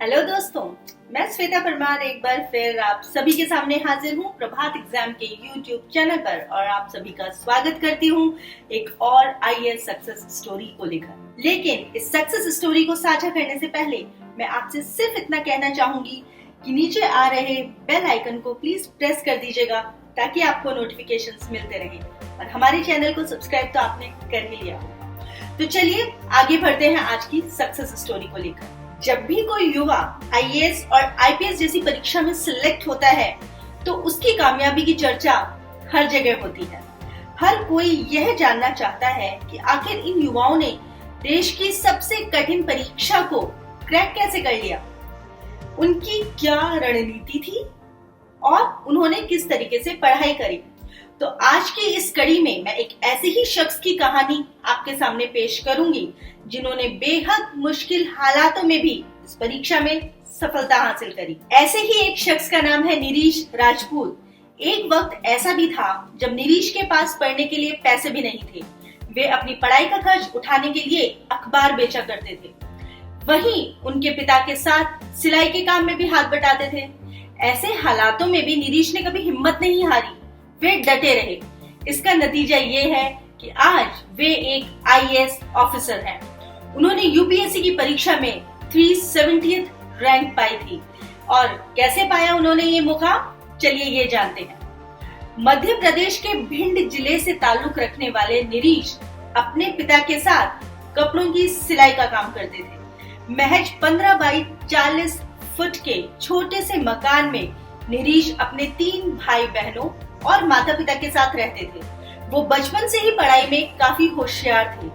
Hello दोस्तों, मैं श्वेता परमार एक बार फिर आप सभी के सामने हाजिर हूँ प्रभात एग्जाम के यूट्यूब चैनल पर और आप सभी का स्वागत करती हूँ एक और आईएएस सक्सेस स्टोरी को लेकर। लेकिन इस सक्सेस स्टोरी को साझा करने से पहले मैं आपसे सिर्फ इतना कहना चाहूंगी कि नीचे आ रहे बेल आइकन को प्लीज प्रेस कर दीजिएगा ताकि आपको नोटिफिकेशंस मिलते रहे और हमारे चैनल को सब्सक्राइब तो आपने कर ही लिया हो। तो चलिए आगे बढ़ते हैं आज की सक्सेस स्टोरी को लेकर। जब भी कोई युवा आईएएस और आईपीएस जैसी परीक्षा में सिलेक्ट होता है तो उसकी कामयाबी की चर्चा हर जगह होती है। हर कोई यह जानना चाहता है कि आखिर इन युवाओं ने देश की सबसे कठिन परीक्षा को क्रैक कैसे कर लिया, उनकी क्या रणनीति थी और उन्होंने किस तरीके से पढ़ाई करी। तो आज की इस कड़ी में मैं एक ऐसे ही शख्स की कहानी आपके सामने पेश करूंगी जिन्होंने बेहद मुश्किल हालातों में भी इस परीक्षा में सफलता हासिल करी। ऐसे ही एक शख्स का नाम है निरीश राजपूत। एक वक्त ऐसा भी था जब निरीश के पास पढ़ने के लिए पैसे भी नहीं थे। वे अपनी पढ़ाई का खर्च उठाने के लिए अखबार बेचा करते थे। वहीं उनके पिता के साथ सिलाई के काम में भी हाथ बटाते थे। ऐसे हालातों में भी निरीश ने कभी हिम्मत नहीं हारी, वे डटे रहे। इसका नतीजा ये है कि आज वे एक आईएएस ऑफिसर हैं। उन्होंने यूपीएससी की परीक्षा में 370th रैंक पाई थी। और कैसे पाया उन्होंने ये मुकाम, चलिए ये जानते हैं। मध्य प्रदेश के भिंड जिले से ताल्लुक रखने वाले निरीश अपने पिता के साथ कपड़ों की सिलाई का काम करते थे। महज 15 बाई 40 फुट के छोटे से मकान में निरीश अपने 3 भाई बहनों और माता पिता के साथ रहते थे। वो बचपन से ही पढ़ाई में काफी होशियार थे।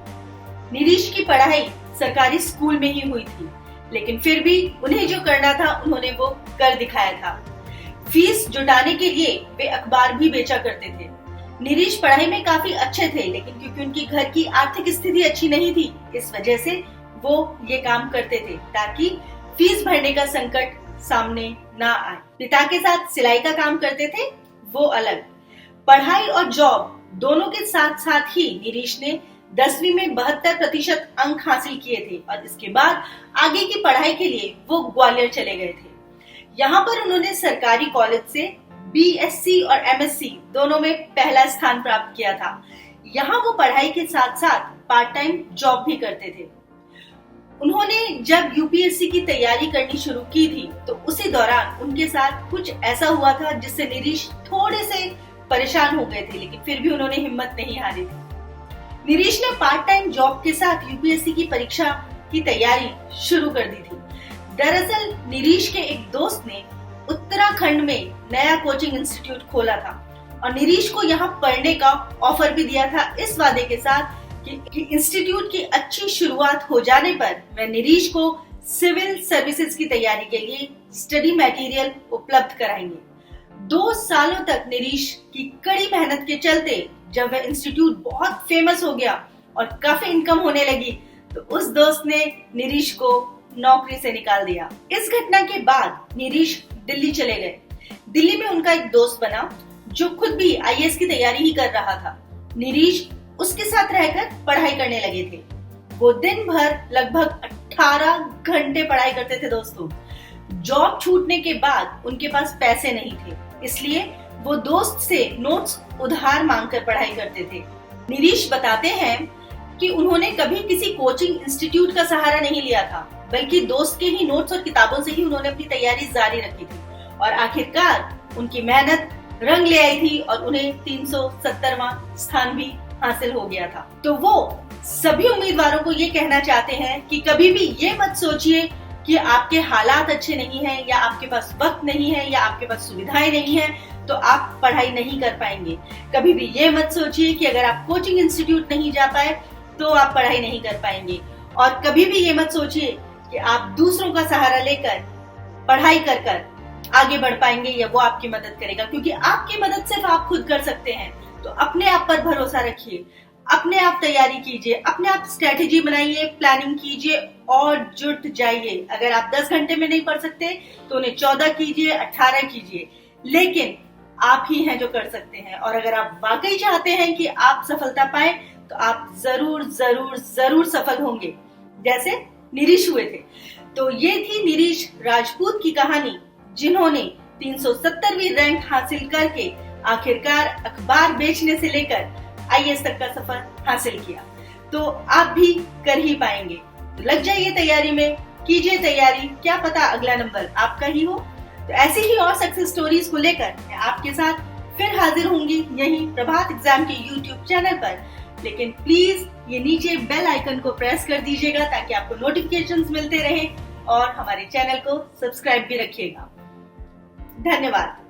निरीश की पढ़ाई सरकारी स्कूल में ही हुई थी, लेकिन फिर भी उन्हें जो करना था उन्होंने वो कर दिखाया था। फीस जुटाने के लिए वे अखबार भी बेचा करते थे। निरीश पढ़ाई में काफी अच्छे थे, लेकिन क्योंकि उनकी घर की आर्थिक स्थिति अच्छी नहीं थी, इस वजह से वो ये काम करते थे ताकि फीस भरने का संकट सामने ना आए। पिता के साथ सिलाई का काम करते थे, वो अलग। पढ़ाई और जॉब दोनों के साथ साथ ही निरीश ने 10वीं में 72% अंक हासिल किए थे और इसके बाद आगे की पढ़ाई के लिए वो ग्वालियर चले गए थे। यहाँ पर उन्होंने सरकारी कॉलेज से बीएससी और एमएससी दोनों में पहला स्थान प्राप्त किया था। यहाँ वो पढ़ाई के साथ साथ पार्ट टाइम जॉब भी करते थे। उन्होंने जब यूपीएससी की तैयारी करनी शुरू की थी तो उसी दौरान उनके साथ कुछ ऐसा हुआ था जिससे निरीश थोड़े से परेशान हो गए थे, लेकिन फिर भी उन्होंने हिम्मत नहीं हारी थी। निरीश ने पार्ट टाइम जॉब के साथ यूपीएससी की परीक्षा की तैयारी शुरू कर दी थी। दरअसल निरीश के एक दोस्त ने उत्तराखंड में नया कोचिंग इंस्टीट्यूट खोला था और निरीश को यहाँ पढ़ने का ऑफर भी दिया था, इस वादे के साथ कि इंस्टीट्यूट की अच्छी शुरुआत हो जाने पर वह निरीश को सिविल सर्विसेज की तैयारी के लिए स्टडी मटेरियल उपलब्ध कराएंगे। 2 सालों तक निरीश की कड़ी मेहनत के चलते जब वह इंस्टीट्यूट बहुत फेमस हो गया और काफी इनकम होने लगी तो उस दोस्त ने निरीश को नौकरी से निकाल दिया। इस घटना के बाद निरीश दिल्ली चले गए। दिल्ली में उनका एक दोस्त बना जो खुद भी आईएएस की तैयारी ही कर रहा था। निरीश उसके साथ रहकर पढ़ाई करने लगे थे। वो दिन भर लगभग 18 घंटे पढ़ाई करते थे दोस्तों। जॉब छूटने के बाद उनके पास पैसे नहीं थे, इसलिए वो दोस्त से नोट्स उधार मांगकर पढ़ाई करते थे। निरीश बताते हैं कि उन्होंने कभी किसी कोचिंग इंस्टीट्यूट का सहारा नहीं लिया था, बल्कि दोस्त के ही नोट्स और किताबों से ही उन्होंने अपनी तैयारी जारी रखी थी और आखिरकार उनकी मेहनत रंग ले आई थी और उन्हें 370वां स्थान भी हासिल हो गया था। तो वो सभी उम्मीदवारों को ये कहना चाहते हैं कि कभी भी ये मत सोचिए कि आपके हालात अच्छे नहीं हैं या आपके पास वक्त नहीं है या आपके पास सुविधाएं नहीं है तो आप पढ़ाई नहीं कर पाएंगे। कभी भी ये मत सोचिए कि अगर आप कोचिंग इंस्टीट्यूट नहीं जा पाए तो आप पढ़ाई नहीं कर पाएंगे। और कभी भी ये मत सोचिए कि आप दूसरों का सहारा लेकर पढ़ाई कर आगे बढ़ पाएंगे या वो आपकी मदद करेगा, क्योंकि आपकी मदद सिर्फ आप खुद कर सकते हैं। तो अपने आप पर भरोसा रखिए, अपने आप तैयारी कीजिए, अपने आप स्ट्रेटेजी बनाइए, प्लानिंग कीजिए और जुट जाइए। अगर आप 10 घंटे में नहीं पढ़ सकते तो उन्हें 14 कीजिए, 18 कीजिए, लेकिन आप ही हैं जो कर सकते हैं। और अगर आप वाकई चाहते हैं कि आप सफलता पाए तो आप जरूर जरूर जरूर सफल होंगे। जैसे निरीश हुए थे। तो ये थी निरीश राजपूत की कहानी, जिन्होंने 370वीं रैंक हासिल करके आखिरकार अखबार बेचने से लेकर आईएएस तक का सफर हासिल किया। तो आप भी कर ही पाएंगे। तो लग जाइए तैयारी में, कीजिए तैयारी, क्या पता अगला नंबर आपका ही हो। तो ऐसी ही और सक्सेस स्टोरीज को लेकर मैं आपके साथ फिर हाजिर होंगी यही प्रभात एग्जाम के यूट्यूब चैनल पर। लेकिन प्लीज ये नीचे बेल आइकन को प्रेस कर दीजिएगा ताकि आपको नोटिफिकेशंस मिलते रहे, और हमारे चैनल को सब्सक्राइब भी रखिएगा। धन्यवाद।